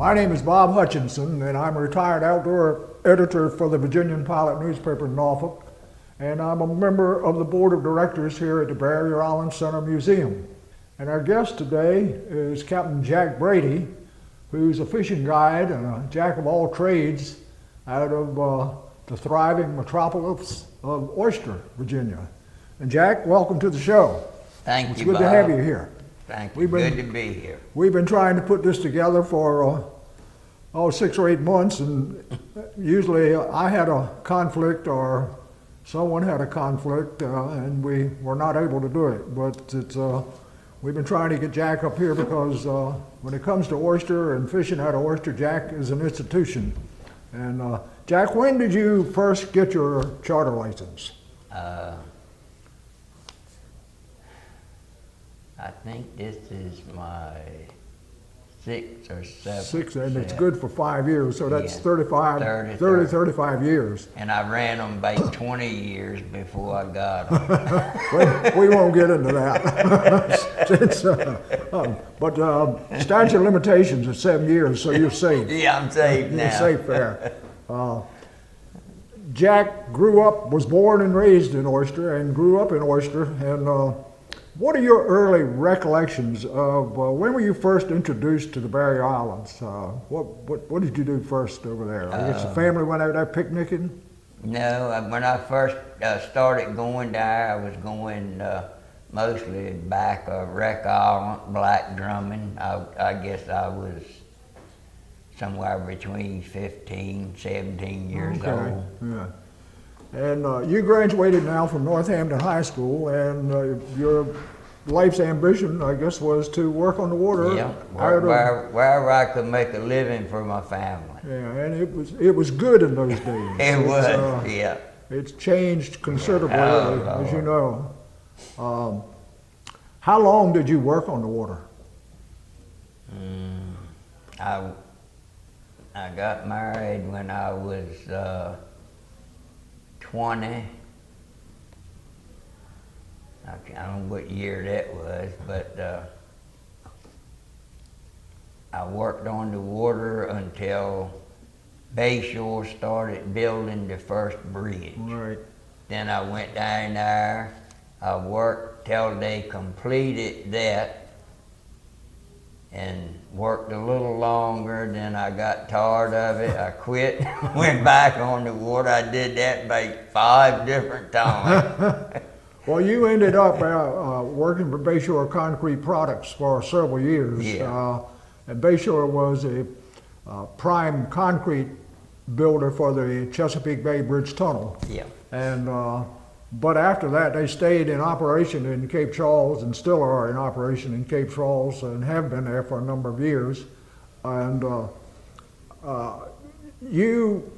My name is Bob Hutchinson, and I'm a retired outdoor editor for the Virginian Pilot newspaper in Norfolk, and I'm a member of the board of directors here at the Bayshore Island Center Museum. And our guest today is Captain Jack Brady, who's a fishing guide and a jack of all trades out of the thriving metropolis of Oyster, Virginia. And Jack, welcome to the show. Thank you, It's good Bob. to have you here. Thank you. Good to be here. We've been trying to put this together for 6 or 8 months, and usually I had a conflict or someone had a conflict, and we were not able to do it. But we've been trying to get Jack up here because when it comes to oyster and fishing out of oyster, Jack is an institution. And Jack, when did you first get your charter license? I think this is my 6th or 7th. 6, and it's good for 5 years, so that's Yeah. 35 years. And I ran them about 20 years before I got them. we won't get into that. But statute of limitations is 7 years, so you're safe. Yeah, I'm safe now. You're safe there. Jack was born and raised in Oyster and grew up in Oyster. And what are your early recollections of when were you first introduced to the Bayshore Islands? What did you do first over there? I guess the family went out there picnicking? No, when I first started going there, I was going mostly back Wreck Island, Black Drummond. I guess I was somewhere between 15, 17 years old. Yeah. And you graduated now from Northampton High School, and your life's ambition, I guess, was to work on the water. Yeah, wherever I could make a living for my family. Yeah, and it was good in those days. It was, yeah. It's changed considerably, Oh, as you know. How long did you work on the water? I got married when I was 20. I don't know what year that was, but I worked on the water until Bayshore started building the first bridge. Right. Then I went down there. I worked till they completed that, and worked a little longer. Then I got tired of it. I quit, went back on the water. I did that about 5 different times. Well, you ended up working for Bayshore Concrete Products for several years. Yeah. And Bayshore was a prime concrete builder for the Chesapeake Bay Bridge-Tunnel. Yeah. And but after that, they stayed in operation in Cape Charles and still are in operation in Cape Charles and have been there for a number of years. And you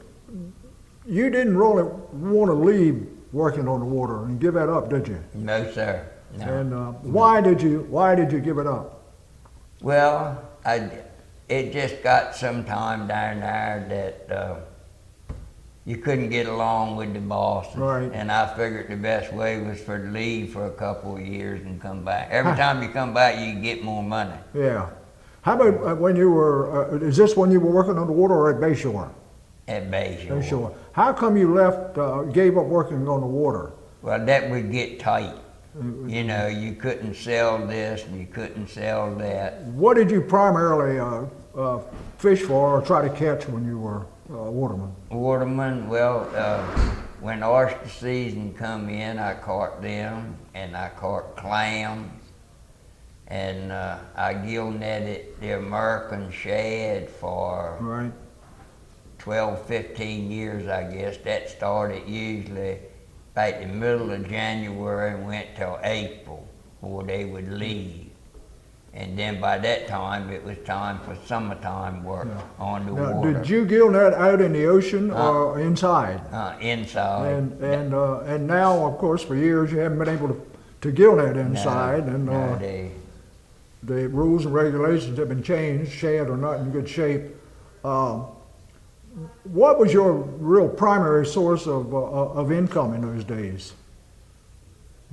didn't really want to leave working on the water and give that up, did you? No, sir. No. And why did you give it up? Well, it just got some time down there that you couldn't get along with the bosses. Right. And I figured the best way was to leave for a couple of years and come back. Every time you come back, you get more money. Yeah. How about when you were, is this when you were working on the water or at Bayshore? At Bayshore. Bayshore. How come you left, gave up working on the water? Well, that would get tight. You know, you couldn't sell this and you couldn't sell that. What did you primarily fish for or try to catch when you were waterman? Waterman, well, when oyster season come in, I caught them, and I caught clams, and I gill netted the American shad for Right. 12, 15 years, I guess. That started usually about the middle of January and went till April before they would leave. And then by that time, it was time for summertime work on the Now, water. did you gill net out in the ocean or inside? Inside. And now, of course, for years you haven't been able to gill net inside, and the rules and regulations have been changed. Shad are not in good shape. What was your real primary source of income in those days?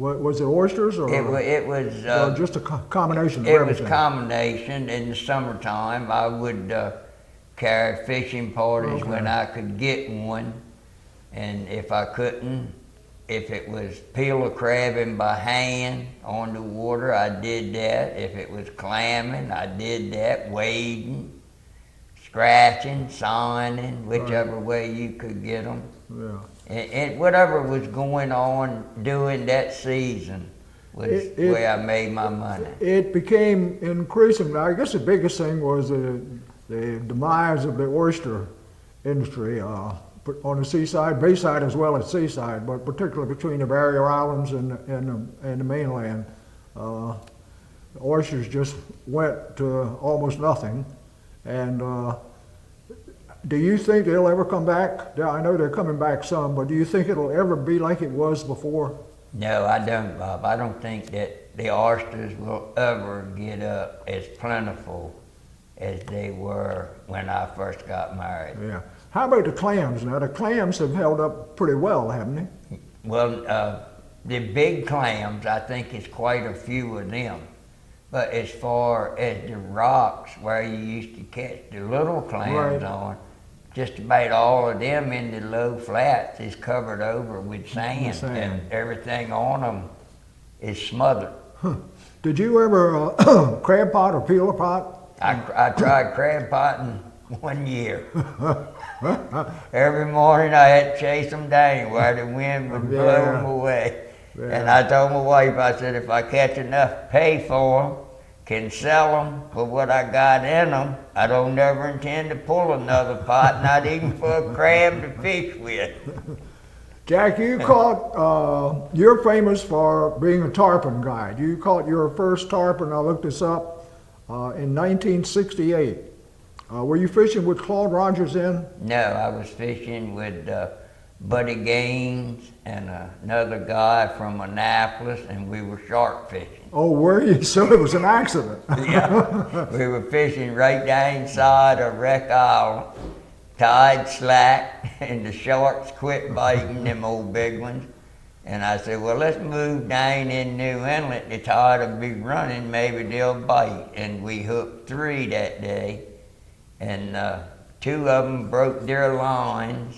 Was it oysters or it was just a combination of it everything? was combination. In the summertime, I would carry fishing parties Okay. when I could get one. And if I couldn't, if it was peeler crabbing by hand on the water, I did that. If it was clamming, I did that. Wading, scratching, signing, whichever way you could get them. Yeah. And whatever was going on during that season was where I made my money. It became increasingly, I guess the biggest thing was the demise of the oyster industry on the seaside, bayside as well as seaside, but particularly between the barrier islands and the mainland. Oysters just went to almost nothing. And do you think they'll ever come back? I know they're coming back some, but do you think it'll ever be like it was before? No, I don't, Bob. I don't think that the oysters will ever get up as plentiful as they were when I first got married. Yeah. How about the clams? Now, the clams have held up pretty well, haven't they? Well, the big clams, I think it's quite a few of them. But as far as the rocks where you used to catch the little clams on, just about all of them in the low flats is covered over with sand. And everything on them is smothered. Huh. Did you ever crab pot or peeler pot? I tried crab potting 1 year. Every morning I had to chase them down where the wind would blow them away. Yeah. And I told my wife, I said, if I catch enough pay for them, can sell them for what I got in them, I don't never intend to pull another pot, not even for a crab to fish with. Jack, you caught, you're famous for being a tarpon guide. You caught your first tarpon, I looked this up, in 1968. Were you fishing with Claude Rogers then? No, I was fishing with Buddy Gaines and another guy from Annapolis, and we were shark fishing. Oh, were you? So it was an accident. Yeah, we were fishing right down inside of Wreck Island. Tide slacked, and the sharks quit biting, them old big ones. And I said, well, let's move down in New Inlet. The tide will be running, maybe they'll bite. And we hooked 3 that day, and 2 of them broke their lines.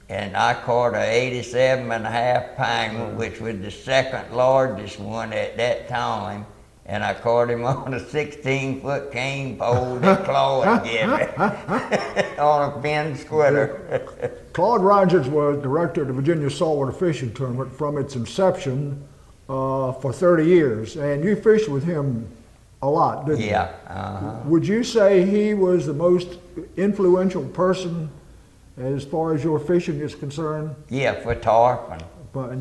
And I caught a 87.5 pounder, which was the second largest one at that time. And I caught him on a 16-foot cane pole that Claude gave me on a fin squitter. Claude Rogers was director of the Virginia Saltwater Fishing Tournament from its inception for 30 years. And you fished with him a lot, didn't you? Yeah. Would you say he was the most influential person as far as your fishing is concerned? Yeah, for tarpon. But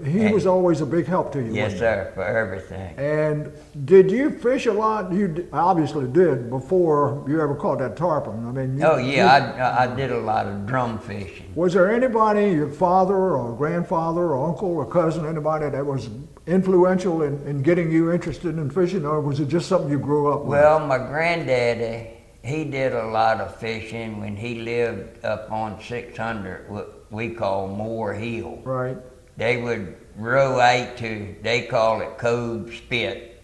he was always a big help to you. Yes, sir, for everything. And did you fish a lot? You obviously did before you ever caught that tarpon. I mean. I did a lot of drum fishing. Was there anybody, your father or grandfather or uncle or cousin, anybody that was influential in getting you interested in fishing, or was it just something you grew up with? Well, my granddaddy, he did a lot of fishing when he lived up on 600, what we call Moore Hill. Right. They would row out to, they call it Cove Spit,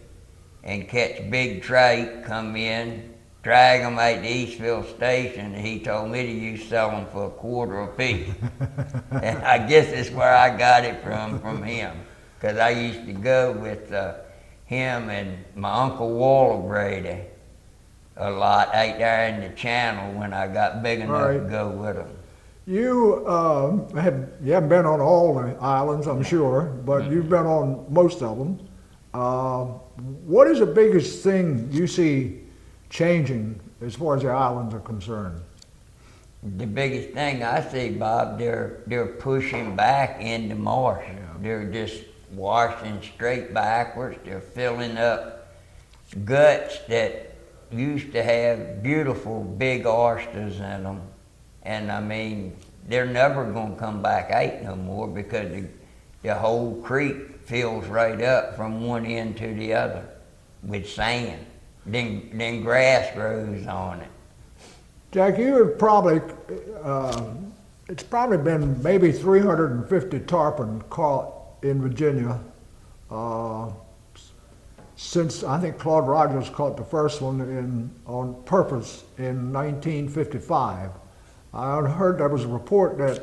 and catch big trout, come in, drag them out to Eastville Station, and he told me to use sell them for $0.25 apiece. And I guess that's where I got it from him, because I used to go with him and my Uncle Walter Brady a lot out there in the channel when I got big enough to go with them. You haven't been on all the islands, I'm sure, but you've been on most of them. What is the biggest thing you see changing as far as the islands are concerned? The biggest thing I see, Bob, they're pushing back into marsh. Yeah. They're just washing straight backwards. They're filling up guts that used to have beautiful big oysters in them. And I mean, they're never going to come back out no more because the whole creek fills right up from one end to the other with sand. Then grass grows on it. Jack, you have probably, it's probably been maybe 350 tarpon caught in Virginia since I think Claude Rogers caught the first one on purpose in 1955. I heard there was a report that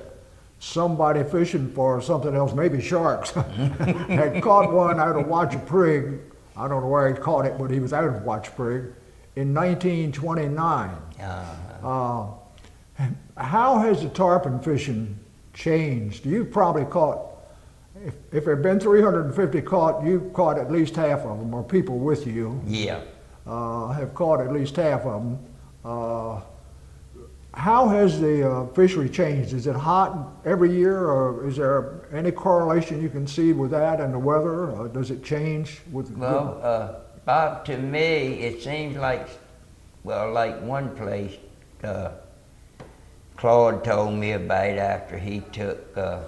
somebody fishing for something else, maybe sharks, had caught one out of Watch-a-Prig. I don't know where he caught it, but he was out of Watch-a-Prig in 1929. How has the tarpon fishing changed? You probably caught, if there have been 350 caught, you caught at least half of them, or people with you Yeah. have caught at least half of them. How has the fishery changed? Is it hot every year, or is there any correlation you can see with that and the weather? Or does it change with? Well, Bob, to me, it seems like, well, like one place, Claude told me about after he took, I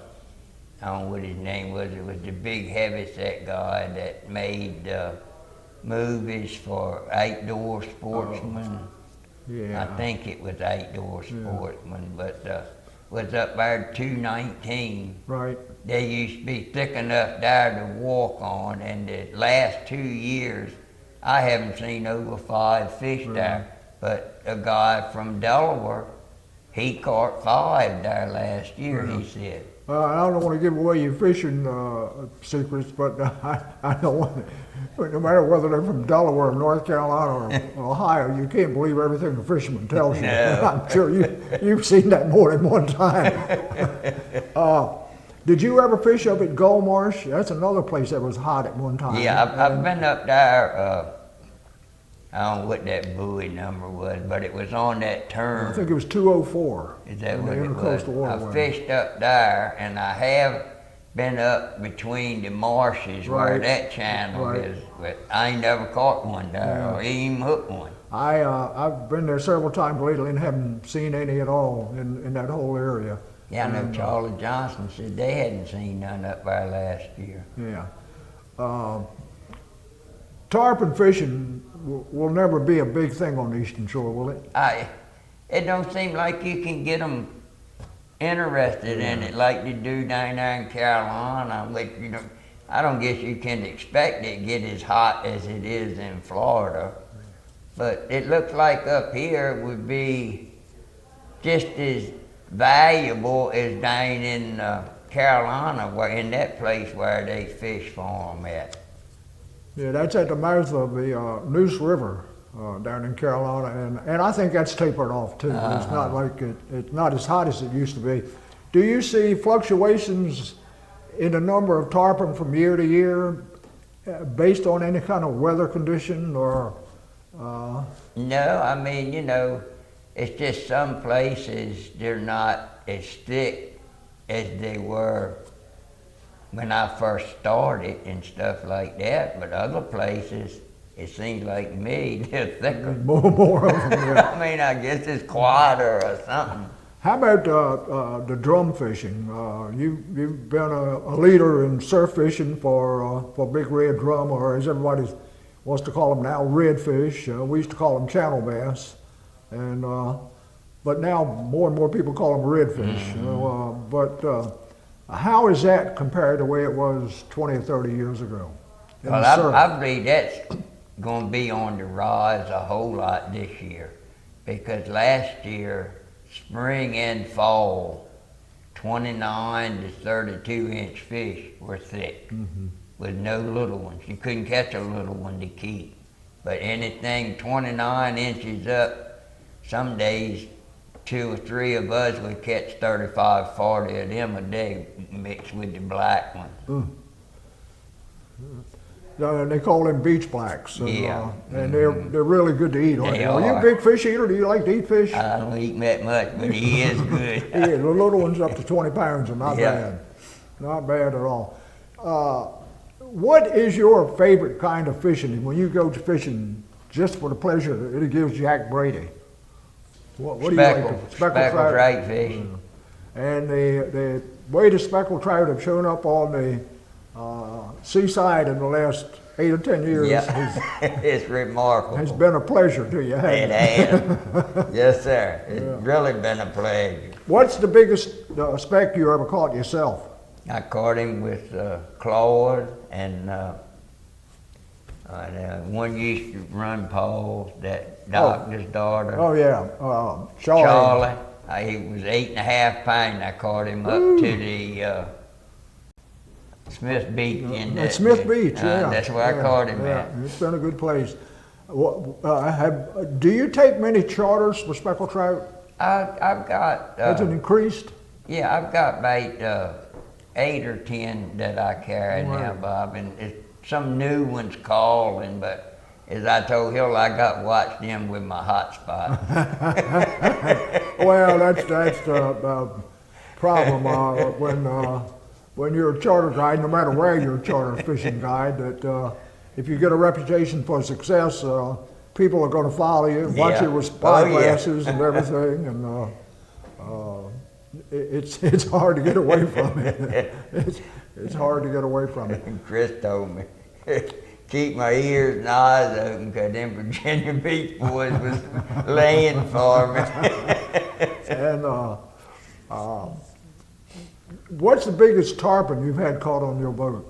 don't know what his name was. It was the big heavyset guy that made movies for outdoor sportsmen. Yeah. I think it was outdoor sportsmen, but was up there 219. Right. They used to be thick enough there to walk on, and the last 2 years, I haven't seen over 5 fish there. But a guy from Delaware, he caught 5 there last year, he said. I don't want to give away your fishing secrets, but I don't want to, no matter whether they're from Delaware or North Carolina or Ohio, you can't believe everything a fisherman tells you. No. I'm sure you've seen that more than one time. Did you ever fish up at Gull Marsh? That's another place that was hot at one time. Yeah, I've been up there. I don't know what that buoy number was, but it was on that turn. I think it was 204. Is that on what the it was? Intercoastal Waterway. I fished up there, and I have been up between the marshes where Right. that channel Right. is, but I ain't never caught one there or even hooked one. I've been there several times lately and haven't seen any at all in that whole area. Yeah, I know And, Charlie Johnson said they hadn't seen none up there last year. Yeah. Tarpon fishing will never be a big thing on the Eastern Shore, will it? It don't seem like you can get them interested in it like they do down there in Carolina. Which, you know, I don't guess you can expect it to get as hot as it is in Florida. But it looks like up here it would be just as valuable as down in Carolina, where in that place where they fish for them at. Yeah, that's at the mouth of the Neuse River down in Carolina, and I think that's tapered off too. It's not like it's not as hot as it used to be. Do you see fluctuations in the number of tarpon from year to year based on any kind of weather condition or? No, I mean, you know, it's just some places they're not as thick as they were when I first started and stuff like that, but other places, it seems like me, they're thicker. More of them, yeah. I mean, I guess it's quieter or something. How about the drum fishing? You've been a leader in surf fishing for big red drum, or as everybody wants to call them now, redfish. We used to call them channel bass, and but now more and more people call them redfish. How is that compared to the way it was 20 or 30 years ago? Well, I believe that's going to be on the rise a whole lot this year, because last year, spring and fall, 29 to 32 inch fish were thick, with no little ones. You couldn't catch a little one to keep. But anything 29 inches up, some days 2 or 3 of us would catch 35, 40 of them a day mixed with the black one. They call them beach blacks. And, Yeah. And they're really good to eat, aren't They they? Are you a are. big fish eater? Do you like to eat fish? I don't eat that much, but he is good. Yeah, the little ones up to 20 pounds are not Yeah. bad. Not bad at all. What is your favorite kind of fishing when you go to fishing just for the pleasure that it gives Jack Brady? What do you like? Speckled trout fish. And the way the speckled trout have shown up on the seaside in the last 8 or 10 years Yeah, it's remarkable. has been a pleasure to you, hasn't It it? has. Yes, sir. It's really been a pleasure. What's the biggest speck you ever caught yourself? I caught him with Claude and One used to run Paul, that doctor's daughter. Oh yeah, Charlie. Charlie. He was 8.5 pounds. I caught him up to the Smith Beach. At Smith Beach, yeah. That's where I caught him at. It's been a good place. Do you take many charters for speckled trout? I've got. Has it increased? Yeah, I've got about 8 or 10 that I carry now, Bob, and some new ones calling, but as I told Hill, I got to watch them with my hotspot. Well, that's the problem when you're a charter guide, no matter where you're a charter fishing guide, that if you get a reputation for success, people are going to follow you, watch you with spyglasses and everything, and it's hard to get away from it. It's hard to get away from it. Chris told me, keep my ears and eyes open, because them Virginia Beach boys was laying for me. And what's the biggest tarpon you've had caught on your boat?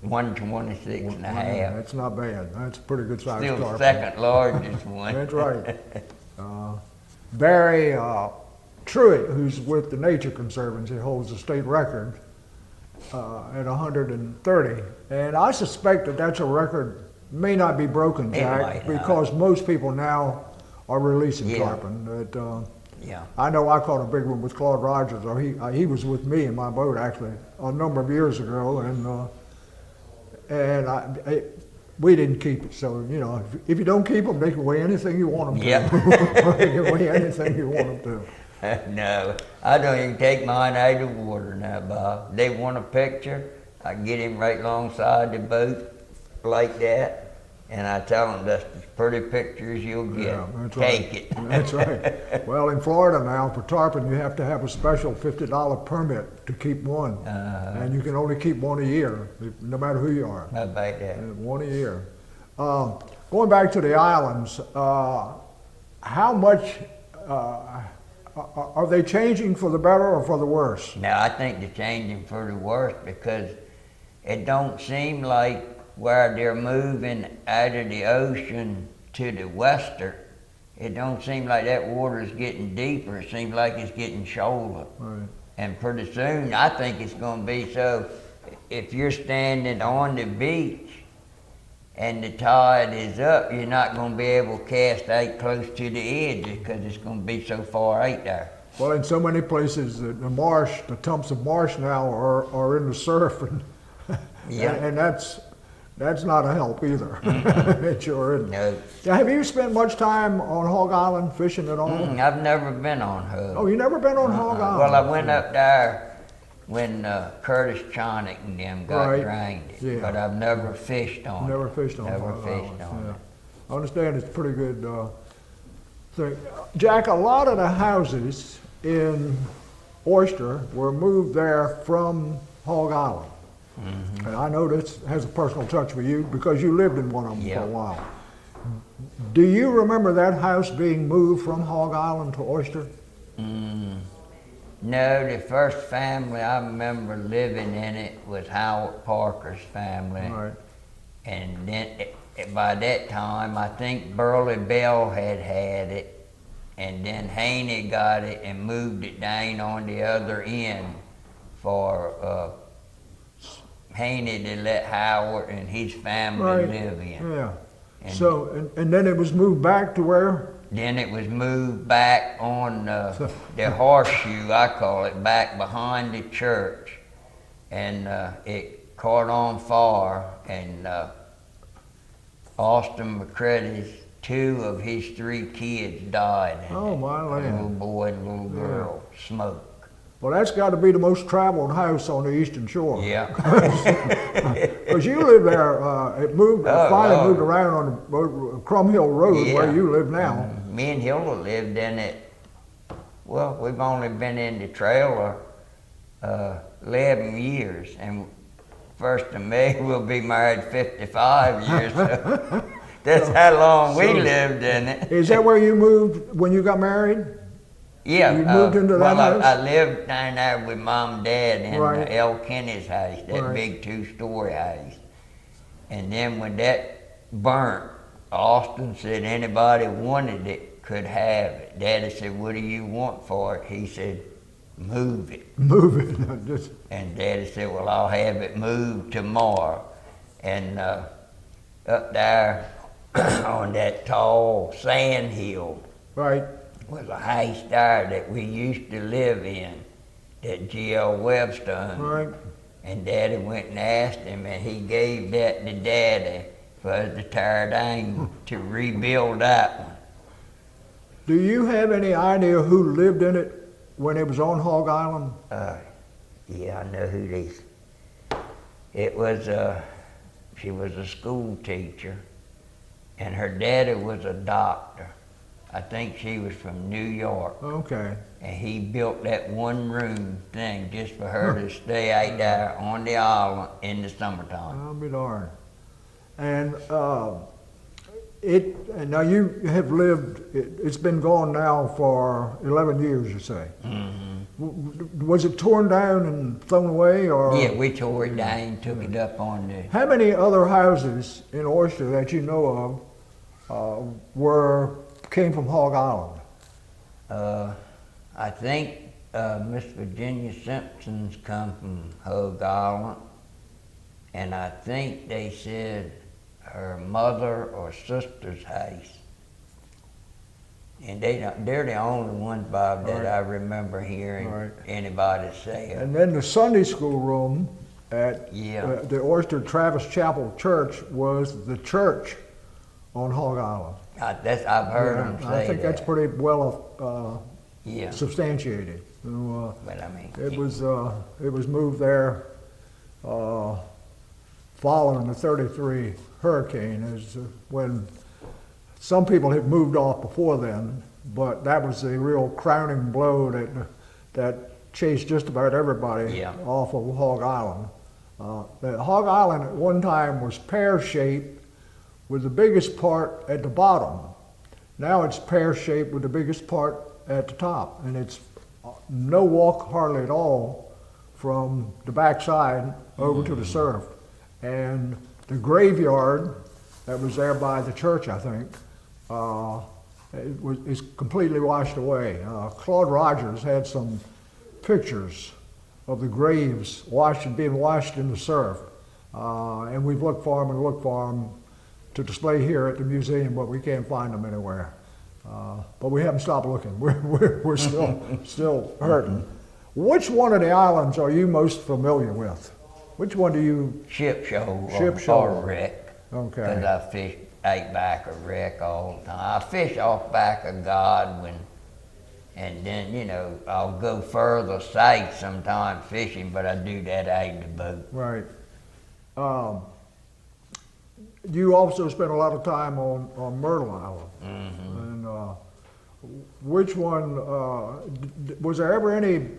126 and a half. That's not bad. That's a pretty good size Still tarpon. the second largest one. That's right. Barry Truitt, who's with the Nature Conservancy, holds the state record at 130. And I suspect that that's a record may not be broken, Jack, because most people now are releasing tarpon. I know I caught a big one with Claude Rogers, or he was with me in my boat actually a number of years ago, and we didn't keep it. So if you don't keep them, they can weigh anything you want them to. They can weigh anything you want them to. No, I don't even take mine out of the water now, Bob. They want a picture, I get him right alongside the boat like that, and I tell them that's as pretty pictures you'll get. Yeah, that's Take right. it. That's right. Well, in Florida now, for tarpon, you have to have a special $50 permit to keep one. And you can only keep one a year, no matter who you are. How about that? One a year. Going back to the islands, how much are they changing for the better or for the worse? Now, I think they're changing for the worse, because it don't seem like where they're moving out of the ocean to the western, it don't seem like that water is getting deeper. It seems like it's getting shoaler. Right. And pretty soon, I think it's going to be so, if you're standing on the beach and the tide is up, you're not going to be able to cast out close to the edge, because it's going to be so far out there. Well, in so many places, the marsh, the tumps of marsh now are in the surf, and and that's not a help either. It sure isn't. No. Have you spent much time on Hog Island fishing at all? I've never been on Hog. Oh, you never been on Hog Island? Well, I went up there when Curtis Chonick and them got stranded, but I've never fished on it. Never fished on Never Hog fished Island. on it. I understand it's a pretty good thing. Jack, a lot of the houses in Oyster were moved there from Hog Island. And I know this has a personal touch with you because you lived in one of them for a while. Do you remember that house being moved from Hog Island to Oyster? No, the first family I remember living in it was Howard Parker's family. Right. And then by that time, I think Burley Bell had it, and then Haney got it and moved it down on the other end for Haney to let Howard and his family live in. Yeah. And so, and then it was moved back to where? Then it was moved back on the horseshoe, I call it, back behind the church. And it caught on fire, and Austin McCready's 2 of his 3 kids died in it. My land. A little boy and a little girl, smoke. Well, that's got to be the most traveled house on the Eastern Shore. Yeah. Because you live there, it moved, finally moved around on Crum Hill Road where you live now. Me and Hilda lived in it. Well, we've only been in the trailer 11 years, and 1st of May we'll be married 55 years. So that's how long we lived in it. Is that where you moved when you got married? Yeah. You moved into that house? I lived down there with Mom and Dad in El Kenny's house, that big 2-story house. And then when that burnt. Austin said anybody wanted it could have it. Daddy said, what do you want for it? He said, move it. Move it. Just, And Daddy said, well, I'll have it moved tomorrow. And up there on that tall sand hill right. was a house there that we used to live in, that G.L. Webster owned. Right. And Daddy went and asked him, and he gave that to Daddy for us to tear down to rebuild that one. Do you have any idea who lived in it when it was on Hog Island? Yeah, I know who these. It was she was a school teacher, and her daddy was a doctor. I think she was from New York. Okay. And he built that one room thing just for her to stay out there on the island in the summertime. I'll be darned. And now you have lived, it's been gone now for 11 years, you say. Mm-hmm. Was it torn down and thrown away, or? Yeah, we tore it down, took it up on the. How many other houses in Oyster that you know of came from Hog Island? I think Miss Virginia Simpson's come from Hog Island, and I think they said her mother or sister's house. And they're the only ones, Bob, that I remember hearing anybody say it. And then the Sunday school room at the Oyster Travis Chapel Church was the church on Hog Island. I've heard them say that. I think that's pretty well substantiated. So, but I mean, it was moved there following the '33 hurricane, is when some people had moved off before then, but that was the real crowning blow that chased just about everybody off of Hog Island. The Hog Island at one time was pear-shaped with the biggest part at the bottom. Now it's pear-shaped with the biggest part at the top, and it's no walk hardly at all from the backside over to the surf. And the graveyard that was there by the church, I think, is completely washed away. Claude Rogers had some pictures of the graves being washed in the surf, and we've looked for them to display here at the museum, but we can't find them anywhere. But we haven't stopped looking. We're still hurting. Which one of the islands are you most familiar with? Which one do you? Ship Shoal or Wreck. Okay. Because I fish out back of Wreck all the time. I fish off back of Godwin, and then I'll go further south sometime fishing, but I do that out of the boat. Right. You also spent a lot of time on Myrtle Island. Mm-hmm. And which one, was there ever any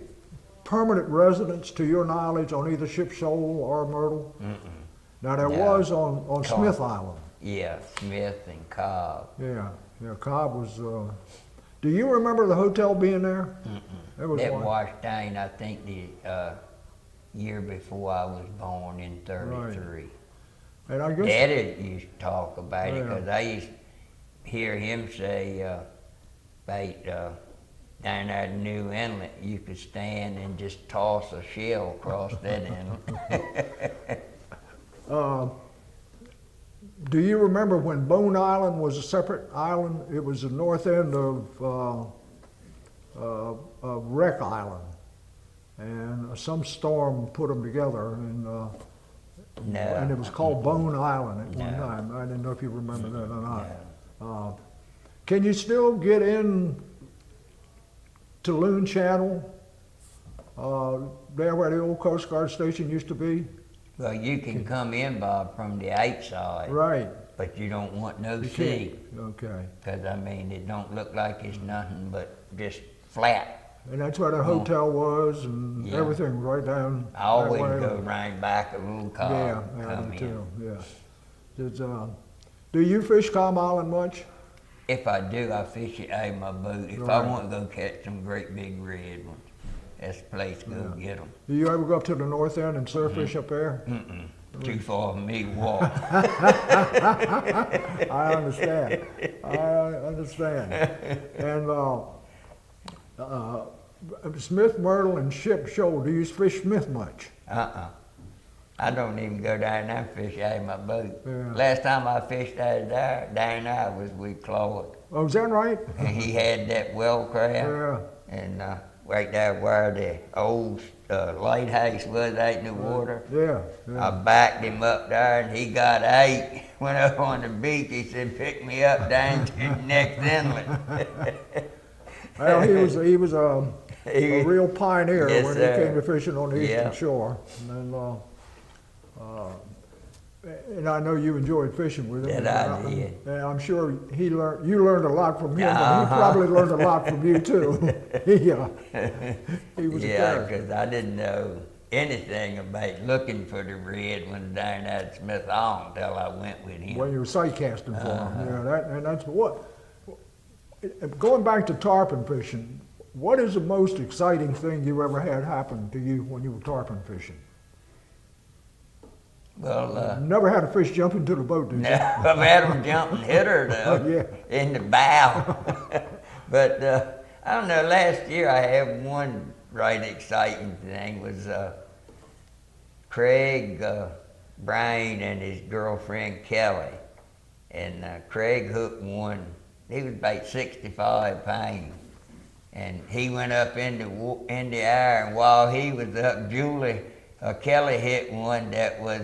permanent residence to your knowledge on either Ship Shoal or Myrtle? Mm-mm. Now there was on Smith Island. Yeah, Smith and Cobb. Yeah, Cobb was, do you remember the hotel being there? Mm-mm. That washed down, I think, the year before I was born in '33. Right. And I guess Daddy used to talk about it, because I used to hear him say about down there in New Inlet, you could stand and just toss a shell across that inlet. Do you remember when Bone Island was a separate island? It was the north end of Wreck Island, and some storm put them together, and and it was called Bone Island at one time. I didn't know if you remember that or not. Can you still get in to Loon Channel, there where the old Coast Guard station used to be? Well, you can come in, Bob, from the outside. Right. But you don't want no sea. Okay. Because, I mean, it don't look like it's nothing but just flat. And that's where the hotel was, and everything right down. I always go around back of Little Cobb. Yeah, I do too. Yeah. Do you fish Cobb Island much? If I do, I fish it out of my boat. If I want to go catch some great big red ones, that's the place to go get them. Do you ever go up to the north end and surf fish up there? Mm-mm. too far for me to walk. I understand. I understand. And Smith, Myrtle, and Ship Shoal, do you fish Smith much? I don't even go down there and fish out of my boat. Yeah. Last time I fished out of there, down there was with Claude. Oh, is that right? And he had that well crab. Yeah. And right there where the old lighthouse was out in the water. Yeah. I backed him up there and he got 8. Went up on the beach, he said, pick me up down to the next inlet. Well, he was a real pioneer Yes, when sir. he came to fishing on the Yeah. eastern shore. And I know you enjoyed fishing with him. That I did. And I'm sure you learned a lot from him, and he Uh-huh. probably learned a lot from you too. he was a Yeah, character. because I didn't know anything about looking for the red one down at Smith Island until I went with him. When you were sight casting for him. Yeah, that's what. Going back to tarpon fishing, what is the most exciting thing you ever had happen to you when you were tarpon fishing? Well, Never had a fish jump into the boat, did you? I've had them jump and hit her though, Yeah. in the bow. But I don't know, last year I had one right exciting thing was Craig Bryan and his girlfriend Kelly. And Craig hooked one, he was about 65 pounds. And he went up in the air, and while he was up, Kelly hit one that was,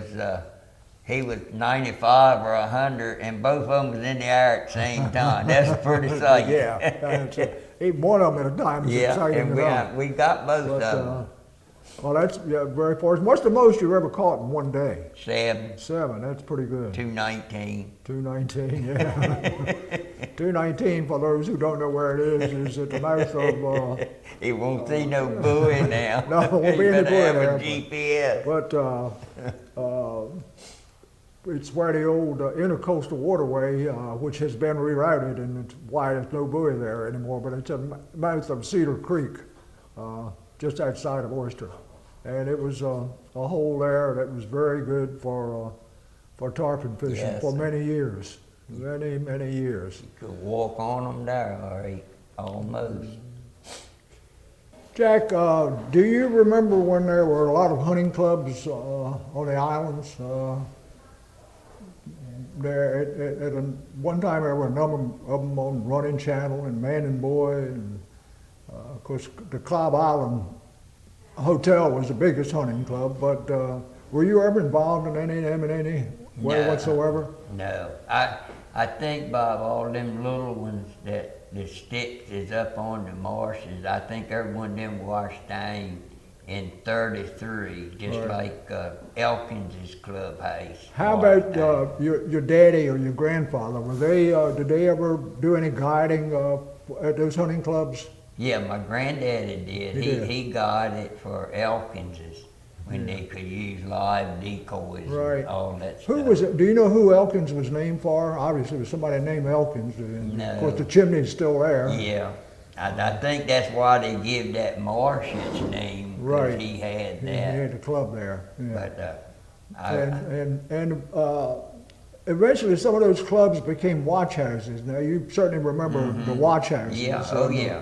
he was 95 or 100, and both of them was in the air at the same time. That's a pretty sight. Yeah, even one of them at a time is Yeah, exciting and enough. we got both But, of them. well, that's very fortunate. What's the most you've ever caught in one day? 7, 7. That's pretty good. 219. 219. Yeah. 219, for those who don't know where it is at the mouth of. He won't see no buoy now. No, won't He be any better buoy have there, a GPS. But it's where the old intercoastal waterway, which has been rerouted, and it's why there's no buoy there anymore. But it's at the mouth of Cedar Creek, just outside of Oyster, and it was a hole there that was very good for tarpon fishing Yes, for sir. many years, many years. Could walk on them there, all right, almost. Jack, do you remember when there were a lot of hunting clubs on the islands? At one time there were a number of them on Running Channel and Man and Boy, and of course the Cobb Island Hotel was the biggest hunting club. But were you ever involved in any of them in any way No. whatsoever? No, I think, Bob, all them little ones that the sticks is up on the marshes, I think every one of them washed down in 33, just Right. like Elkins' clubhouse. How washed about down. your daddy or your grandfather? Were they? Did they ever do any guiding at those hunting clubs? Yeah, my granddaddy did. He did. He got it for Elkins' when they could use live decoys Right. and all that stuff. Who was it? Do you know who Elkins was named for? Obviously, it was somebody named Elkins. And No. Of course, the chimney's still there. Yeah, I think that's why they give that marsh its name, 'cause Right. he had He that. had the club there. Yeah. But And eventually, some of those clubs became watch houses. Now, you certainly remember the watch houses. yeah, So, oh yeah.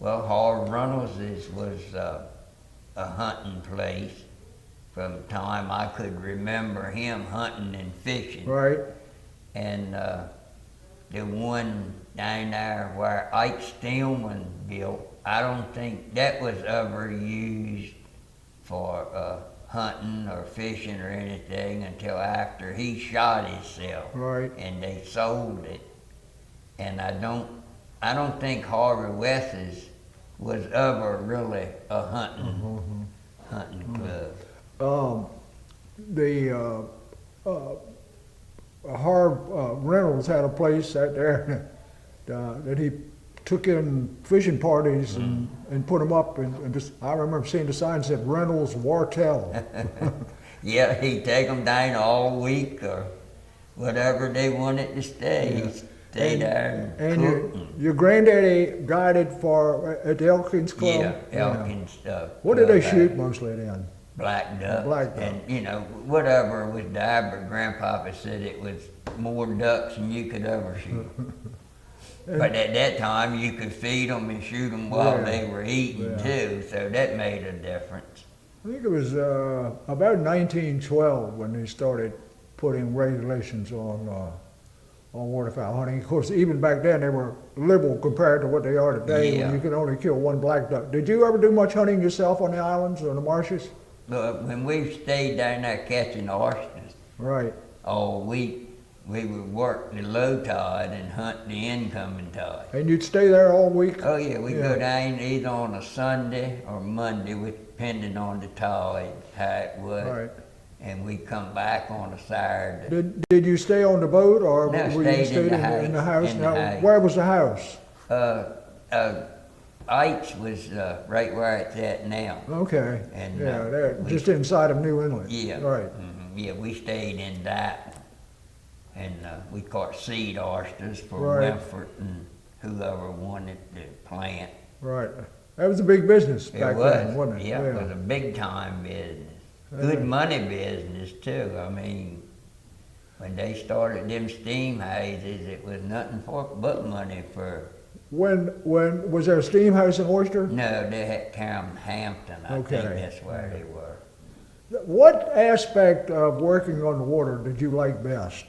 Well, Howard Reynolds was a hunting place from the time I could remember him hunting and fishing. Right. And the one down there where Ike Stillman built, I don't think that was ever used for hunting or fishing or anything until after he shot himself. Right. And they sold it. And I don't think Harvey West's was ever really a hunting club. Harv Reynolds had a place out there that he took in fishing parties and put them up, and just, I remember seeing the sign that said Reynolds Wartell. Yeah, he'd take them down all week or whatever they wanted to stay. Yeah. He'd stay there and cook. Your granddaddy guided at the Elkins Club? Yeah, Elkins stuff. What did they shoot mostly then? black duck. Black duck. And, you know, whatever was died, but Grandpapa said it was more ducks than you could ever shoot. But at that time, you could feed them and shoot them while Yeah. they were eating Yeah. too, so that made a difference. I think it was about 1912 when they started putting regulations on waterfowl hunting. Of course, even back then they were liberal compared to what they are today, Yeah. when you can only kill one black duck. Did you ever do much hunting yourself on the islands or the marshes? But when we stayed down there catching oysters Right. all week, we would work the low tide and hunt the incoming tide. And you'd stay there all week? Oh yeah, we Yeah. go down either on a Sunday or Monday, depending on the tide, how it was. Right. And we come back on a Saturday. Did you stay on the boat or No, were you stayed in the house, in the house? in the Now, house. where was the house? Ikes was right where it's at now. Okay. And, Yeah, there, we- just inside of New Inlet. Yeah. Right. Yeah, we stayed in that. And we caught seed oysters for Right. Winford and whoever wanted to plant. Right. That was a big business back It was, then, wasn't it? yeah, it was a big time business. Yeah. Good money business too. I mean, when they started them steam houses, it was nothing but money for. When was there a steam house in Oyster? No, they had Hampton. I think Okay. that's where they were. What aspect of working on the water did you like best?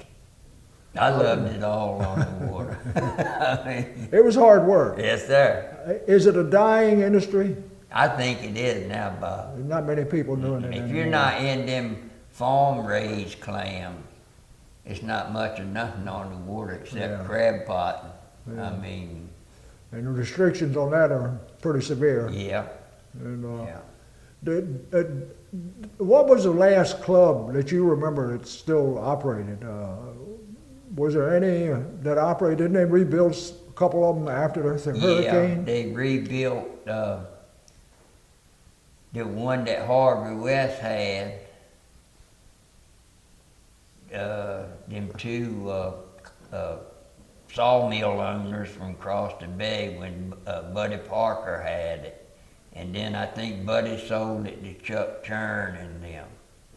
I loved it all on the water. I mean, It was hard work. yes, sir. Is it a dying industry? I think it is now, Bob. There's not many people doing it If anymore. you're not in them farm-raised clams, it's not much or nothing on the water except Yeah. crab potting. Yeah. I mean, And the restrictions on that are pretty severe. yeah, And, yeah. what was the last club that you remember that still operated? Was there any that operated? Didn't they rebuild a couple of them after the Yeah, hurricane? they rebuilt the one that Harvey West had. Them two sawmill owners from across the bay when Buddy Parker had it. And then I think Buddy sold it to Chuck Churn and them.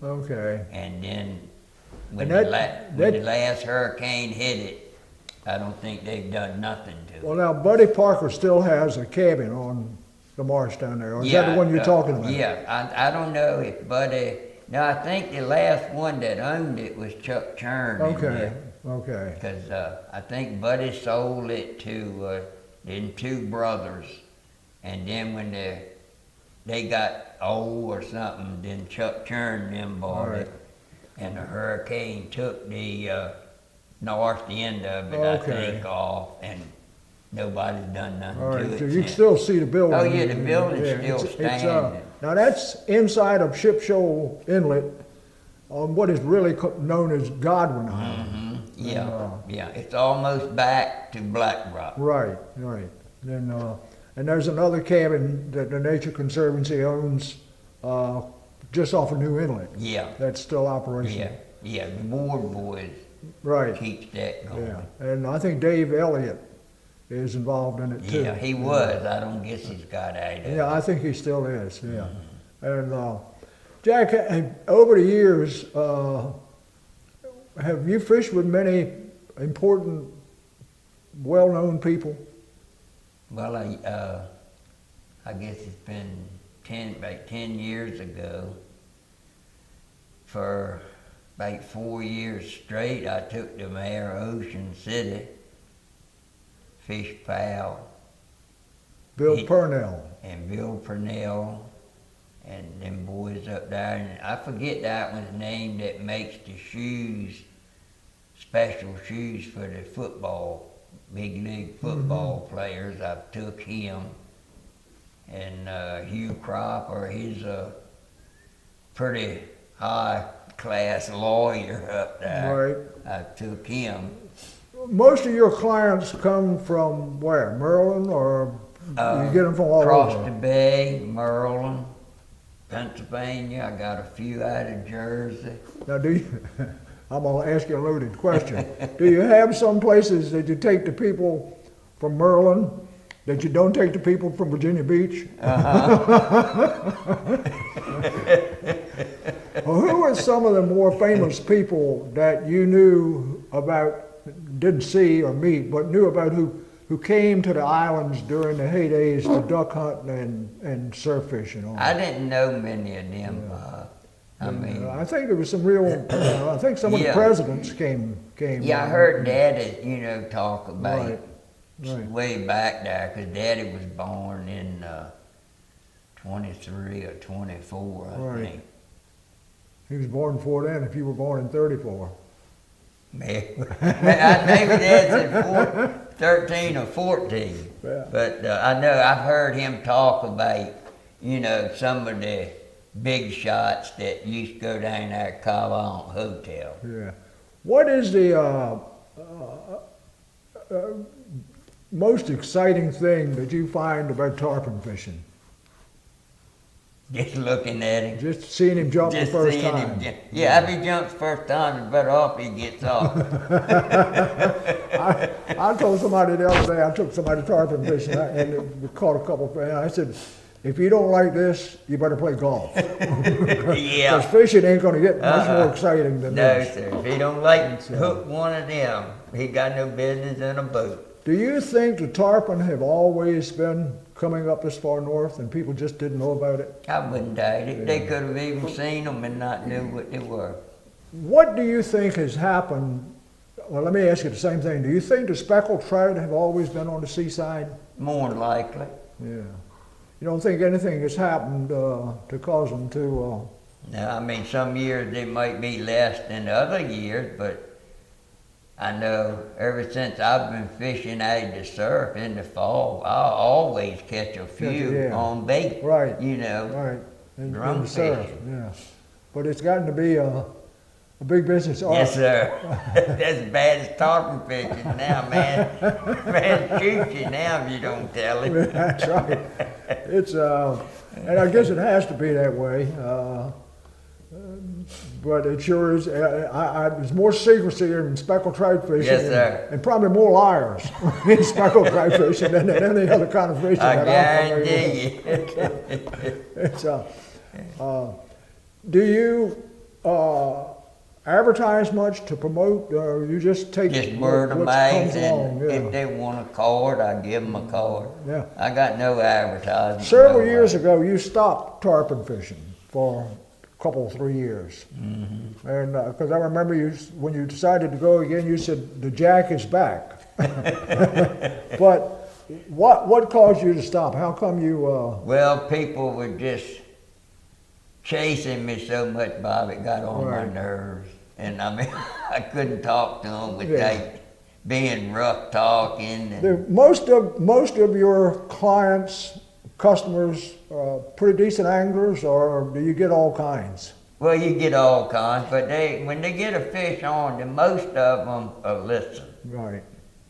Okay. And then when, And when the last hurricane hit it, I don't think they've done nothing to it. Well, now Buddy Parker still has a cabin on the marsh down there. Or is that the one you're talking about? Yeah, I don't know if Buddy. No, I think the last one that owned it was Chuck Churn. Okay. Okay. Because I think Buddy sold it to them two brothers, and then when they got old or something, then Chuck Churn them bought Right. it, and the hurricane took the north end of it, Okay. I think, off, and nobody's done nothing All to right. it So you can since. still see the building. Oh, yeah, the building's still it's, standing. now that's inside of Ship Shoal Inlet on what is really known as Godwin Island. Yeah, yeah, it's almost back to Black Rock. Right, right. Then, and there's another cabin that the Nature Conservancy owns just off of New Inlet. Yeah, That's still operational. yeah, yeah. The Ward boys Right. keeps that going. Yeah. And I think Dave Elliott is involved in it too. Yeah, he was. I don't guess he's got out of it. Yeah, I think he still is. Yeah. And Jack, over the years, have you fished with many important, well-known people? Well, I guess it's been about 10 years ago. For about 4 years straight, I took the mayor of Ocean City, fish fowl, Bill He- Purnell. and Bill Purnell, and them boys up there. And I forget that one's name that makes the shoes, special shoes for the football, big league football players. I took him. And Hugh Cropper, he's a pretty high class lawyer up there. Right. I took him. Most of your clients come from where? Maryland, or you get them from all Across over? the bay, Maryland, Pennsylvania. I got a few out of Jersey. Now, do you? I'm gonna ask you a loaded question. Do you have some places that you take the people from Maryland that you don't take the people from Virginia Beach? What's some of the more famous people that you knew about, didn't see or meet, but knew about who came to the islands during the heydays of duck hunting and surf fishing? I didn't know many of them. I mean, I think there was some real. I think some of the presidents came. Yeah, I heard Daddy, you know, talk about Right. way back there, because Daddy was born in 23 or 24, I think. He was born before then. If you were born in 34. Maybe Dad said 13 or 14. Yeah. But I know I've heard him talk about, you know, some of the big shots that used to go down there at Cavalent Hotel. Yeah. What is the most exciting thing that you find about tarpon fishing? Just looking at him. Just seeing him jump the Just first seeing time. him. Yeah, if he jumps first time, it's better off he gets off. I told somebody the other day, I took somebody tarpon fishing, and we caught a couple, and I said, if you don't like this, you better play golf. Yeah. Because fishing ain't gonna get much more exciting than No, this. sir. If he don't like hook one of them, he got no business in a boat. Do you think the tarpon have always been coming up this far north and people just didn't know about it? I wouldn't doubt it. They could have even seen them and not knew what they were. What do you think has happened? Well, let me ask you the same thing. Do you think the speckled trout have always been on the seaside? More than likely. Yeah. You don't think anything has happened to cause them to? Now, I mean, some years they might be less than other years, but I know ever since I've been fishing out the surf in the fall, I always catch a few on bait. Right. You know. Right. In Drum the surf. fishing. Yeah. But it's gotten to be a big business. Yes, sir. That's as bad as tarpon fishing now, man. Man shoots you now if you don't tell him. That's right. It's and I guess it has to be that way. But it sure is. There's more secrecy in speckled trout fishing. Yes, sir. And probably more liars in speckled trout fishing than any other kind of fishing. I that I'm guarantee familiar you. with. Do you advertise much to promote, or you just take Just word of what mouth, comes and along? Yeah. if they want a card, I give them a card. Yeah. I got no advertising. Several no years way. ago, you stopped tarpon fishing for a couple, 3 years. Mm-hmm. And because I remember you, when you decided to go again, you said, the Jack is back. But what caused you to stop? How come you... Well, people were just chasing me so much, Bob, it got on Right. my nerves. And I mean, I couldn't talk to them without being rough talking. And most of your clients, customers, pretty decent anglers, or do you get all kinds? well, you get all kinds, but when they get a fish on, then most of them listen. Right.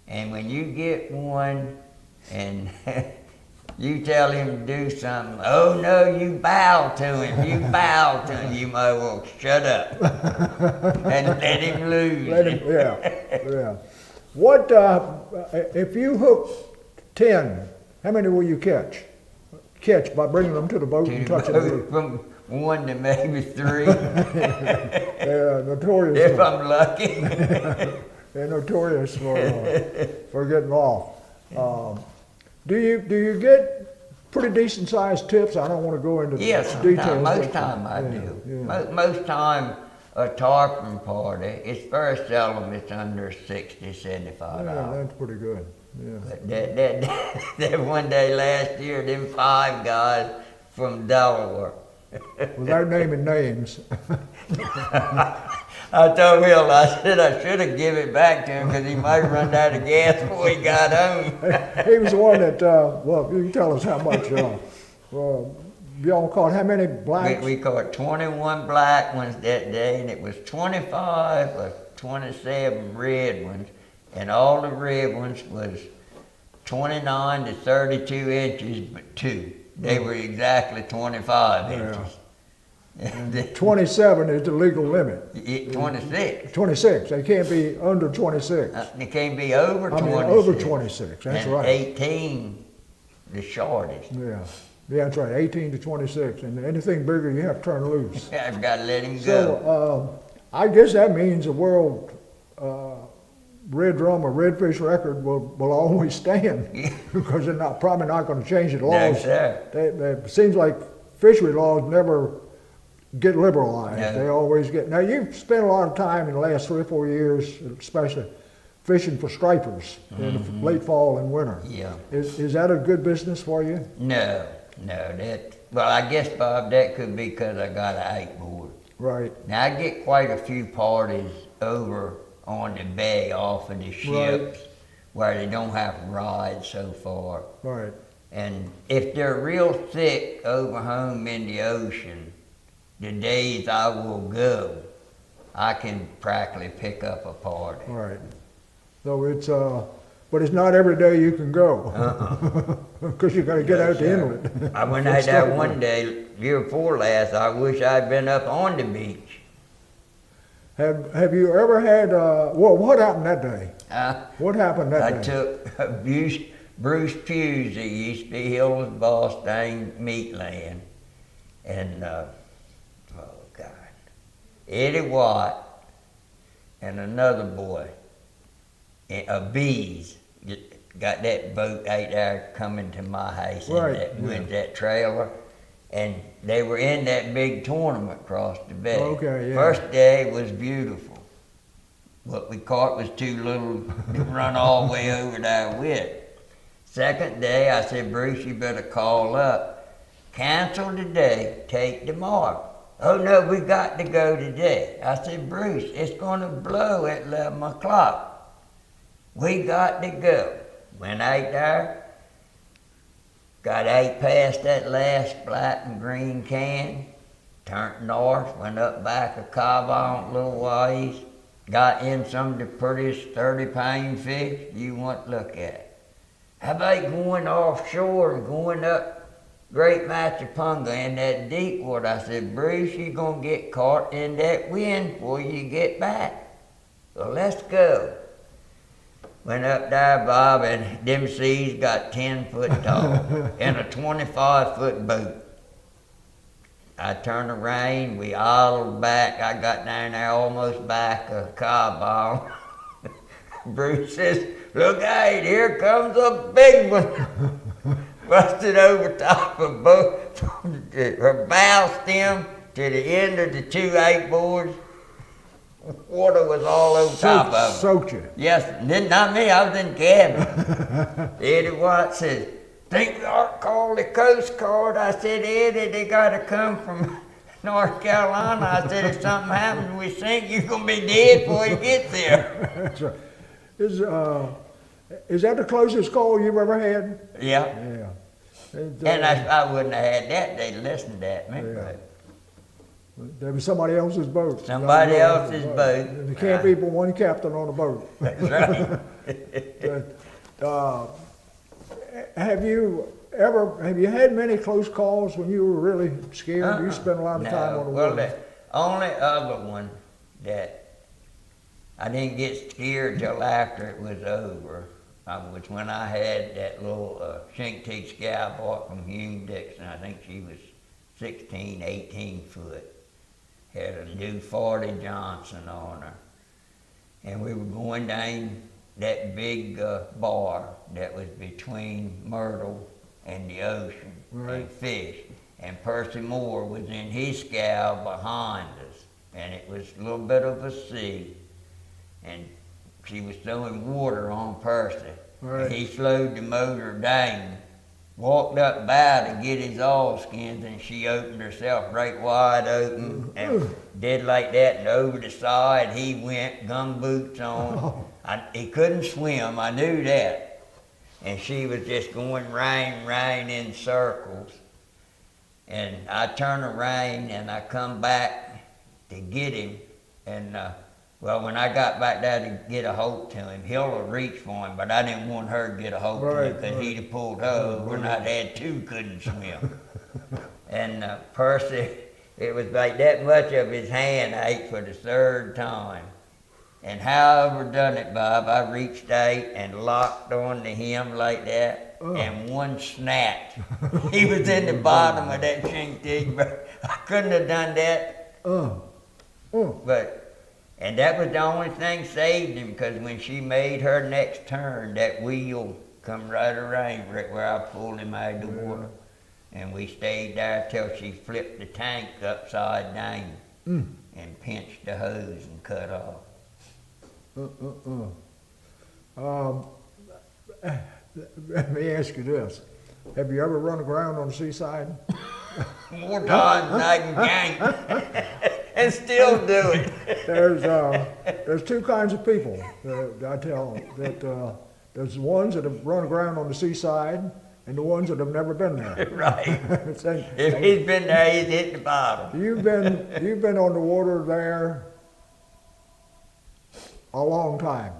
And when you get one and you tell him to do something, oh no, you bow to him, you bow to him, you might well shut up and let him lose. Yeah. What, if you hook 10, how many will you catch? Catch by bringing them to the boat and touching them? From 1 to maybe 3, They're notorious. if I'm lucky. They're notorious for getting off. Do you get pretty decent sized tips? I don't want to go into Yes, details. most time I do. Most time a tarpon party, it's very seldom it's under $60, $75. Yeah, that's pretty good. Yeah. But that one day last year, them 5 guys from Delaware. Without naming names. I told Will, I said I should have given it back to him because he might have run out of gas before he got home. He was the one that, well, you can tell us how much, y'all caught how many blacks? We caught 21 black ones that day, and it was 25 or 27 red ones, and all the red ones was 29 to 32 inches, but 2. They were exactly 25 inches. And 27 is the legal limit. 26. 26, they can't be under 26. It can't be over 26. Over 26, that's and right. 18, the shortest. Yeah. Yeah, that's right, 18 to 26, and anything bigger you have to turn loose. I've got to let him go. So I guess that means the world red drum or redfish record will always stand because they're probably not going to change the laws. No, sir. It seems like fishery laws never get liberalized. No. They always get. Now you've spent a lot of time in the last 3 or 4 years, especially fishing for stripers in the late fall and winter. Yeah. Is that a good business for you? No, well, I guess, Bob, that could be because I got an 8 board. Right. Now, I get quite a few parties over on the bay off of the ships where they don't have to ride so far. Right. And if they're real thick over home in the ocean, the days I will go, I can practically pick up a party. Right. So it's but it's not every day you can go because you got to get out the inlet. I went out there one day, year before last. I wish I'd been up on the beach. Have you ever had? Well, what happened that day? What happened that day? I took Bruce Pusey, East Hills, Boston, Meatland, and oh God, Eddie Watt, and another boy, Bees, got that boat out there coming to my house with that trailer, and they were in that big tournament across the bay. Okay, yeah. First day was beautiful. What we caught was too little to run all the way over there with. Second day, I said, Bruce, you better call up. Cancel today, take tomorrow. Oh no, we got to go today. I said, Bruce, it's gonna blow at 11 o'clock. We got to go. Went out there, got out past that last black and green can, turned north, went up back of Carbon a little ways, got in some of the prettiest 30-pound fish you want to look at. How about going offshore and going up Great Machapunga in that deep water? I said, Bruce, you're going to get caught in that wind before you get back. So let's go. Went up there, Bob, and them seas got 10 foot tall in a 25-foot boat. I turned around, we idled back. I got down there almost back of Carbon. Bruce says, look out, here comes a big one. Busted over top of both, her bow stem to the end of the 2 8-boards. Water was all over top of it. Soaked you. Yes, not me, I was in the cabin. Eddie Watt says, think we ought to call the Coast Guard? I said, Eddie, they got to come from North Carolina. I said, if something happens, we sink, you're going to be dead before you get there. That's right. Is that the closest call you've ever had? Yeah. Yeah. And I wouldn't have had that, they'd listened at me. Yeah. There was somebody else's boat. Somebody else's boat. And there can't be but one captain on a boat. That's right. Have you had many close calls when you were really scared? You spent a lot of time on the water. Well, the only other one that I didn't get scared till after it was over was when I had that little shinty scow bought from Hume Dixon. I think she was 16, 18 foot. Had a new 40 Johnson on her. And we were going down that big bar that was between Myrtle and the ocean and fish. And Percy Moore was in his scow behind us. And it was a little bit of a sea. And she was throwing water on Percy. Right. He slowed the motor down, walked up by to get his oilskins, and she opened herself right wide open and did like that, and over the side he went, gumboots on. He couldn't swim, I knew that. And she was just going round in circles. And I turned around and I come back to get him, and well, when I got back there to get a hold to him, Hilda reached for him, but I didn't want her to get a hold to him because he'd have pulled her over, and I'd had 2 couldn't swim. And Percy, it was like that much of his hand ate for the 3rd time. And how I ever done it, Bob, I reached out and locked on to him like that. and one snapped. He was in the bottom of that shindig, but I couldn't have done that. But, and that was the only thing saved him, because when she made her next turn, that wheel come right around right where I pulled him out of the water. And we stayed there till she flipped the tank upside down and pinched the hose and cut off. Let me ask you this. Have you ever run aground on the seaside? More times than I can count. And still do it. There's two kinds of people that I tell that there's the ones that have run aground on the seaside and the ones that have never been there. Right. If he's been there, he's hit the bottom. You've been on the water there a long time,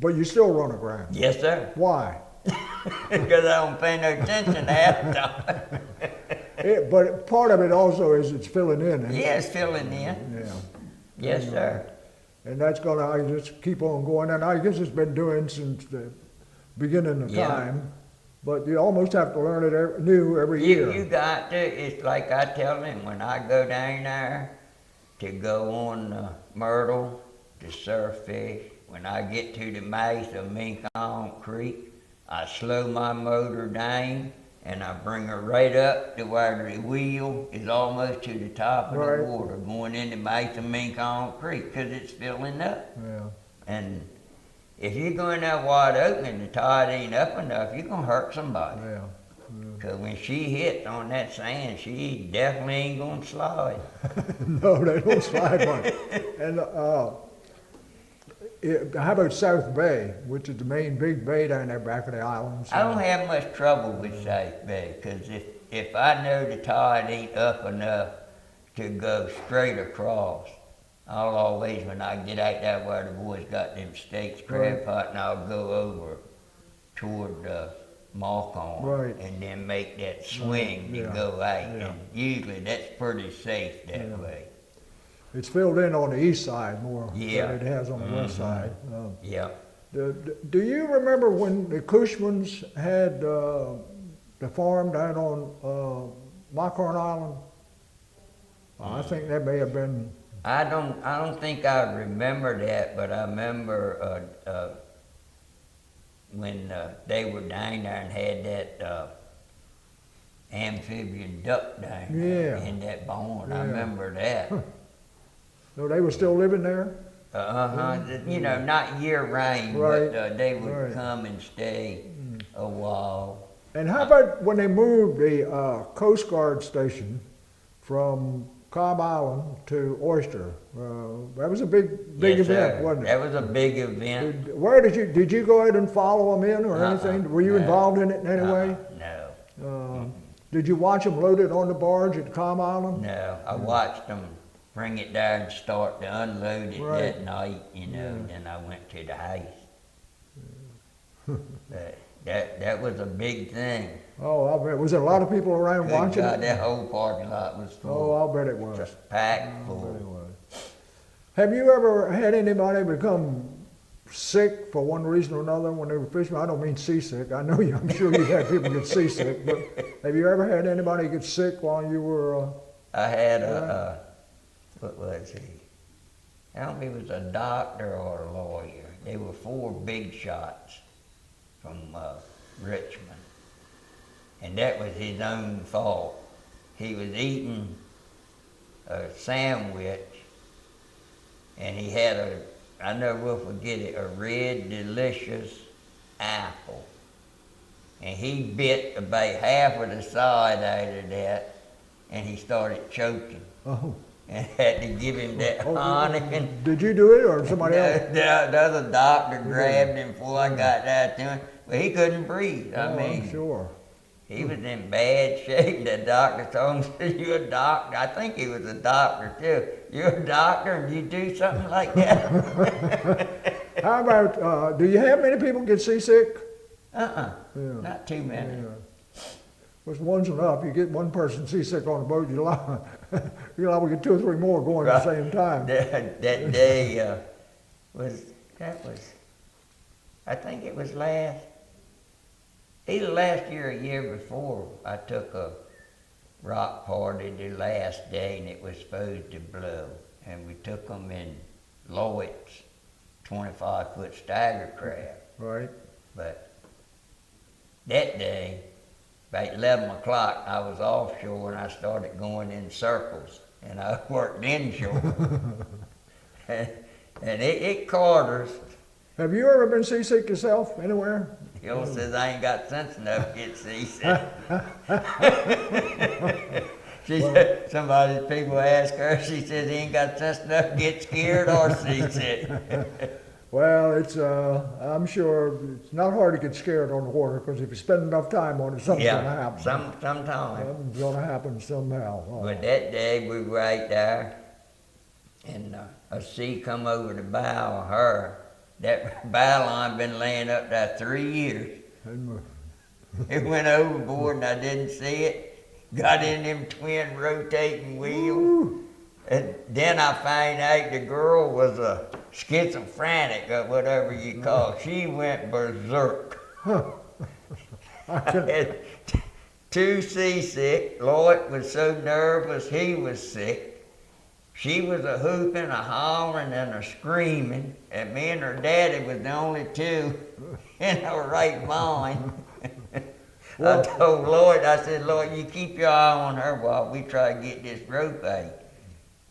but you still run aground. Yes, sir. Why? Because I don't pay no attention half the time. But part of it also is it's filling in. Yes, filling in. Yeah. Yes, sir. And that's gonna just keep on going. And I guess it's been doing since the beginning of time. But you almost have to learn it new every year. You got to. It's like I tell them, when I go down there to go on Myrtle to surf fish, when I get to the mouth of Minkown Creek, I slow my motor down and I bring her right up to where the wheel is almost to the top of the water, going in the mouth of Minkown Creek, because it's filling up. Yeah. And if you go in that wide open and the tide ain't up enough, you're going to hurt somebody. Yeah. Because when she hits on that sand, she definitely ain't going to slide. No, they don't slide much. And how about South Bay, which is the main big bay down there back of the island? I don't have much trouble with South Bay, because if I know the tide ain't up enough to go straight across, I'll always, when I get out there where the boys got them steaks, crab pot, and I'll go over toward Malcolm and then make that swing to go out. And usually that's pretty safe that way. It's filled in on the east side more than it has on the west side. Do you remember when the Cushmans had the farm down on Hog Island? I think that may have been. I don't think I remember that, but I remember when they were down there and had that amphibian duck down there in that barn. I remember that. So they were still living there? You know, not year round, but they would come and stay a while. And how about when they moved the Coast Guard station from Cobb Island to Oyster? That was a big event, wasn't it? That was a big event. Did you go ahead and follow them in or anything? Were you involved in it in any way? No. Did you watch them load it on the barge at Cobb Island? No, I watched them bring it down and start to unload it that night, you know, and then I went to the house. That was a big thing. Oh, I bet. Was there a lot of people around watching it? That whole parking lot was full. Oh, I'll bet it was. Just packed full. I bet it was. Have you ever had anybody become sick for one reason or another when they were fishing? I don't mean seasick. I know I'm sure you've had people get seasick, but have you ever had anybody get sick while you were? I had what was he? I don't know if he was a doctor or a lawyer. They were 4 big shots from Richmond. And that was his own fault. He was eating a sandwich and he had I never will forget it, a red delicious apple. And he bit about half of the side out of that and he started choking. Oh. And had to give him that honey. Did you do it or somebody else? The other doctor grabbed him before I got that to him, but he couldn't breathe. I mean, I'm sure. He was in bad shape. The doctor told him, "You're a doctor." I think he was a doctor too. You're a doctor and you do something like that? How about, do you have many people get seasick? Not too many. Well, one's enough. You get one person seasick on the boat, you're liable to get 2 or 3 more going at the same time. That day I think it was last Either last year or year before, I took a rock party the last day and it was supposed to blow. And we took them in Lloyd's 25-foot stagger crab. Right. But that day, about 11 o'clock, I was offshore and I started going in circles. And I worked inshore. and it caught us. Have you ever been seasick yourself anywhere? Hill says I ain't got sense enough to get seasick. She said, people ask her, she says he ain't got sense enough to get scared or seasick. Well, it's I'm sure it's not hard to get scared on the water because if you spend enough time on it, something's gonna happen. Sometime. Something's gonna happen somehow. Oh. But that day we were right there, and a sea come over the bow of her. That bow line been laying up there 3 years. It went overboard and I didn't see it. Got in them twin rotating wheels. Ooh. And then I found out the girl was a schizophrenic or whatever you call it. She went berserk. Huh. I had too seasick. Lloyd was so nervous he was sick. She was a hooping, a hollering, and a screaming, and me and her daddy was the only two in our right mind. Well, I told Lloyd, I said, Lloyd, you keep your eye on her while we try to get this rope out.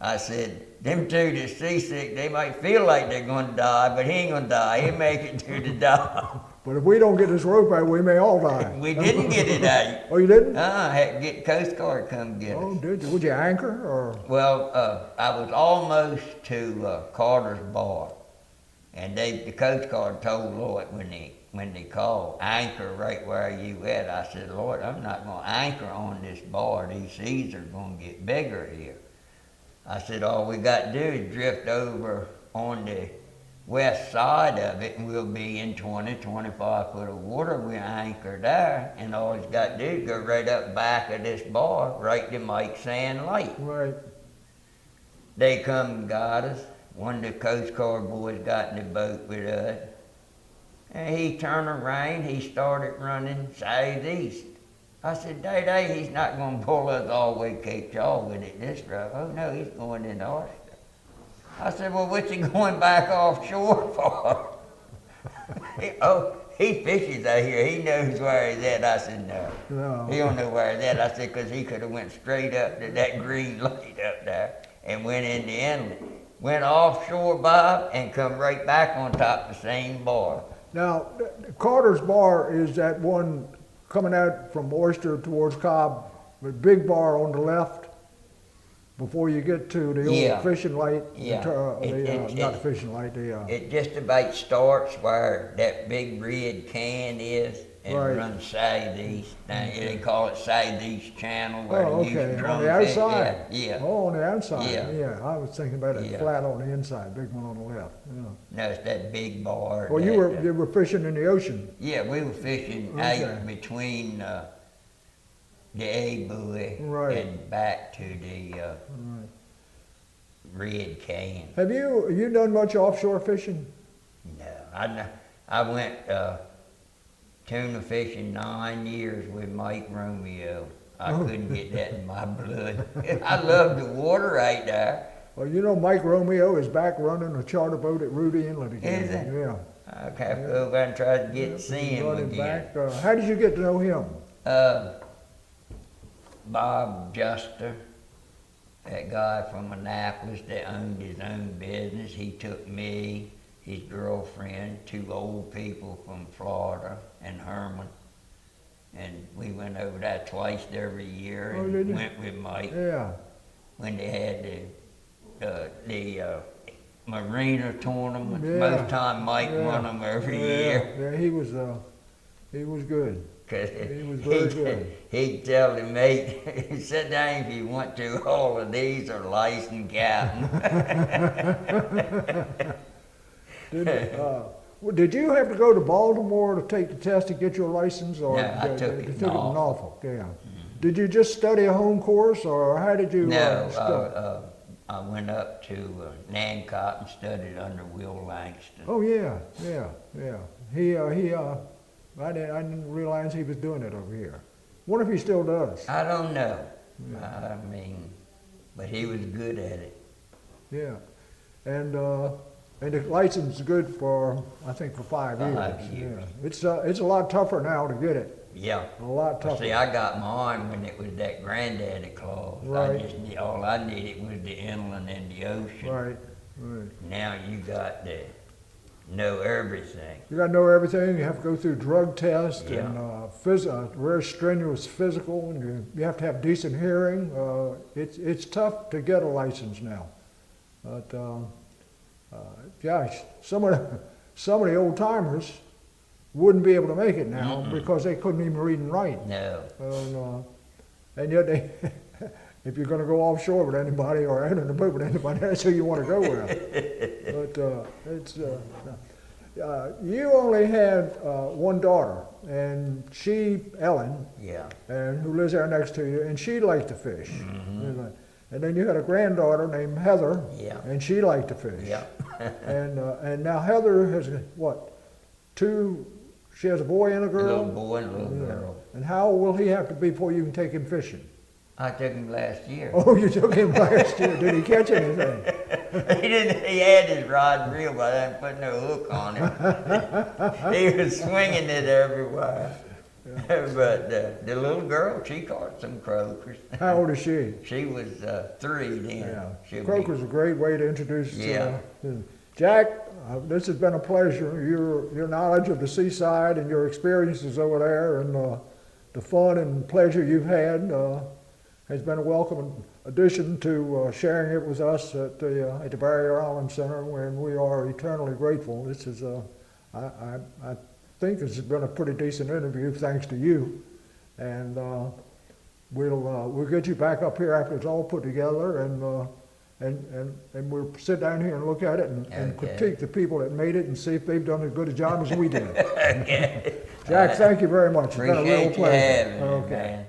I said, them two that's seasick, they might feel like they're going to die, but he ain't going to die. He'll make it to the dock. But if we don't get this rope out, we may all die. We didn't get it out. Oh, you didn't? I had to get Coast Guard to come get us. Oh, did you? Would you anchor or? Well, I was almost to Carter's bar, and the Coast Guard told Lloyd when they called, anchor right where you at. I said, Lloyd, I'm not going to anchor on this bar. These seas are going to get bigger here. I said, all we got to do is drift over on the west side of it and we'll be in 20, 25 foot of water. We'll anchor there and all he's got to do is go right up back of this bar, right to Mike Sand Light. Right. They come and got us. One of the Coast Guard boys got in the boat with us. And he turned around, he started running southeast. I said, Day, he's not going to pull us all the way to Cape Jaw with it this rough. Oh no, he's going into Oyster. I said, well, what's he going back offshore for? He fishes out here. He knows where he's at. I said, no. He don't know where he's at. I said, because he could have went straight up to that green light up there and went in the inlet. Went offshore, Bob, and come right back on top of the same bar. Now, Carter's bar is that one coming out from Oyster towards Cobb, the big bar on the left. Before you get to the old fishing light, not the fishing light, it just about starts where that big red can is and runs southeast. Now, they call it southeast channel where they use drum on the outside. Yeah. Oh, on the outside. Yeah. I was thinking about it flat on the inside, big one on the left. Yeah. No, it's that big bar. Well, you were fishing in the ocean. Yeah, we were fishing out between the A buoy and back to the red can. Have you done much offshore fishing? No, I went tuna fishing 9 years with Mike Romeo. I couldn't get that in my blood. I love the water right there. Well, you know Mike Romeo is back running a charter boat at Rudy Inlet again. Is it? Yeah. I'll have to go over and try to get to see him again. Back. How did you get to know him? Bob Juster, that guy from Annapolis that owned his own business, he took me, his girlfriend, two old people from Florida and Herman, and we went over there twice every year and went with Mike. Yeah. When they had the marina tournaments, most time Mike won them every year. Yeah, he was good. He was very good. He'd tell the mate, sit down if you want to, all of these are licensed captain. Did you have to go to Baltimore to take the test to get your license? Or no, I took it in Norfolk. Yeah. Mm-hmm. Did you just study a home course, or how did you No, I went up to Nancock and studied under Will Langston. Oh, yeah. He I didn't realize he was doing it over here. Wonder if he still does. I don't know. I mean, but he was good at it. Yeah. And the license is good for, I think, for 5 years. 5 years. Yeah. It's a lot tougher now to get it. Yeah. A lot tougher. See, I got mine when it was that granddaddy clause. Right. All I needed was the inland and the ocean. Right. Right. Now you got to know everything. You got to know everything. You have to go through drug tests Yeah. and very strenuous physical, and you have to have decent hearing. It's tough to get a license now. But gosh, some of the old timers wouldn't be able to make it now because they couldn't even read and write. No. And yet they, if you're going to go offshore with anybody or enter the boat with anybody, that's who you want to go with. But you only had one daughter, and Ellen, Yeah. and who lives there next to you, and she liked to fish. Mm-hmm. And then you had a granddaughter named Heather, Yeah. and she liked to fish. Yeah. And now Heather has what? She has a boy and a A girl. little boy and a little girl. And how old will he have to be before you can take him fishing? I took him last year. Oh, you took him last year. Did he catch anything? He didn't. He had his rod and reel, but I didn't put no hook on it. He was swinging it everywhere. But the little girl, she caught some croakers. How old is she? She was 3 then. Yeah. She'll Croaker's a great way to introduce. Yeah. Jack, this has been a pleasure. Your knowledge of the seaside and your experiences over there, and the fun and pleasure you've had has been a welcome addition to sharing it with us at the Barrier Island Center, and we are eternally grateful. This is I think this has been a pretty decent interview, thanks to you, and we'll get you back up here after it's all put together, and we'll sit down here and look at it and Okay. critique the people that made it and see if they've done as good a job as we did. Okay. Jack, thank you very much. It's been a real Appreciate you pleasure. having me, Okay. man.